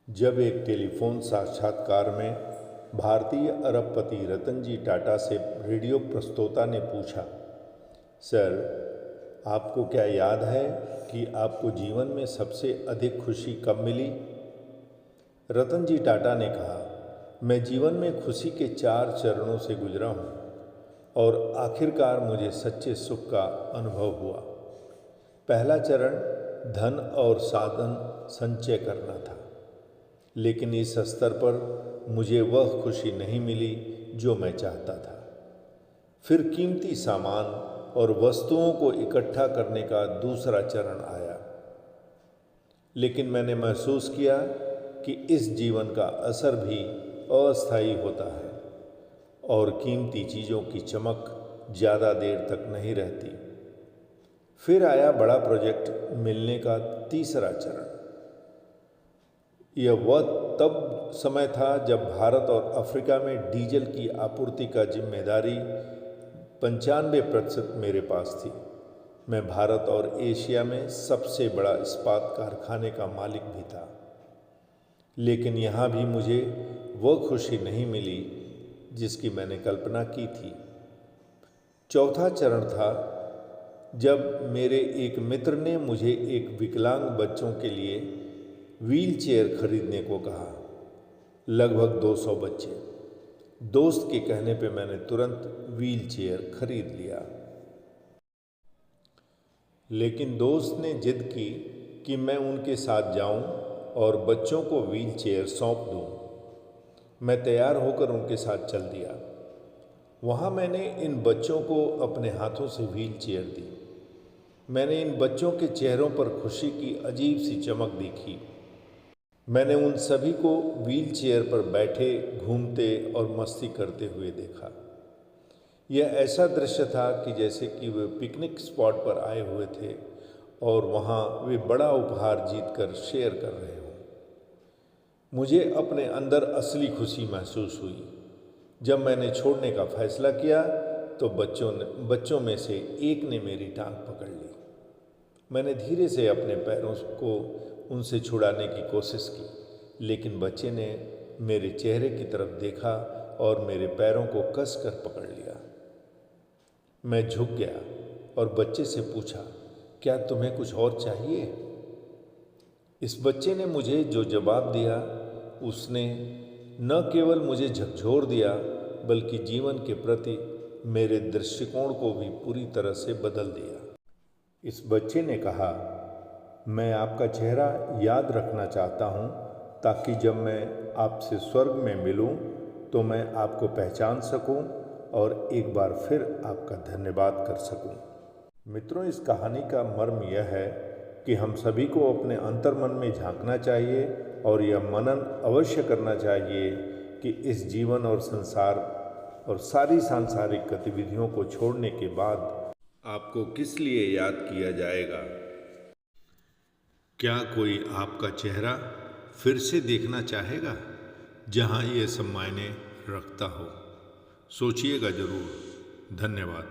जब एक टेलीफोन साक्षात्कार में भारतीय अरबपति रतन जी टाटा से रेडियो प्रस्तोता ने पूछा, सर, आपको क्या याद है कि आपको जीवन में सबसे अधिक खुशी कब मिली? रतन जी टाटा ने कहा, मैं जीवन में खुशी के 4 चरणों से गुजरा हूँ और आखिरकार मुझे सच्चे सुख का अनुभव हुआ। पहला चरण धन और साधन संचय करना था, लेकिन इस स्तर पर मुझे वह खुशी नहीं मिली जो मैं चाहता था। फिर कीमती सामान और वस्तुओं को इकट्ठा करने का दूसरा चरण आया, लेकिन मैंने महसूस किया कि इस जीवन का असर भी अस्थायी होता है और कीमती चीज़ों की चमक ज़्यादा देर तक नहीं रहती। फिर आया बड़ा प्रोजेक्ट मिलने का तीसरा चरण। यह वह तब समय था जब भारत और अफ्रीका में डीजल की आपूर्ति का जिम्मेदारी 95% मेरे पास थी। मैं भारत और एशिया में सबसे बड़ा इस्पात कारखाने का मालिक भी था, लेकिन यहाँ भी मुझे वह खुशी नहीं मिली जिसकी मैंने कल्पना की थी। चौथा चरण था जब मेरे एक मित्र ने मुझे एक विकलांग बच्चों के लिए व्हील चेयर खरीदने को कहा। लगभग 200 बच्चे। दोस्त के कहने पे मैंने तुरंत व्हील चेयर खरीद लिया, लेकिन दोस्त ने जिद की कि मैं उनके साथ जाऊं और बच्चों को व्हील चेयर सौंप दूं। मैं तैयार होकर उनके साथ चल दिया। वहां मैंने इन बच्चों को अपने हाथों से व्हील चेयर दी। मैंने इन बच्चों के चेहरों पर खुशी की अजीब सी चमक देखी। मैंने उन सभी को व्हील चेयर पर बैठे, घूमते और मस्ती करते हुए देखा। यह ऐसा दृश्य था कि जैसे कि वे पिकनिक स्पॉट पर आए हुए थे और वहाँ वे बड़ा उपहार जीतकर शेयर कर रहे हों। मुझे अपने अंदर असली खुशी महसूस हुई। जब मैंने छोड़ने का फैसला किया तो बच्चों में से एक ने मेरी टांग पकड़ ली। मैंने धीरे से अपने पैरों को उनसे छुड़ाने की कोशिश की, लेकिन बच्चे ने मेरे चेहरे की तरफ देखा और मेरे पैरों को कसकर पकड़ लिया। मैं झुक गया और बच्चे से पूछा, क्या तुम्हें कुछ और चाहिए? इस बच्चे ने मुझे जो जवाब दिया, उसने न केवल मुझे झकझोर दिया, बल्कि जीवन के प्रति मेरे दृष्टिकोण को भी पूरी तरह से बदल दिया। इस बच्चे ने कहा, मैं आपका चेहरा याद रखना चाहता हूँ ताकि जब मैं आपसे स्वर्ग में मिलूँ तो मैं आपको पहचान सकूँ और एक बार फिर आपका धन्यवाद कर सकूँ। मित्रों, इस कहानी का मर्म यह है कि हम सभी को अपने अंतर्मन में झांकना चाहिए और यह मनन अवश्य करना चाहिए कि इस जीवन और संसार और सारी सांसारिक गतिविधियों को छोड़ने के बाद आपको किस लिए याद किया जाएगा। क्या कोई आपका चेहरा फिर से देखना चाहेगा जहां ये सब मायने रखता हो? सोचिएगा जरूर। धन्यवाद।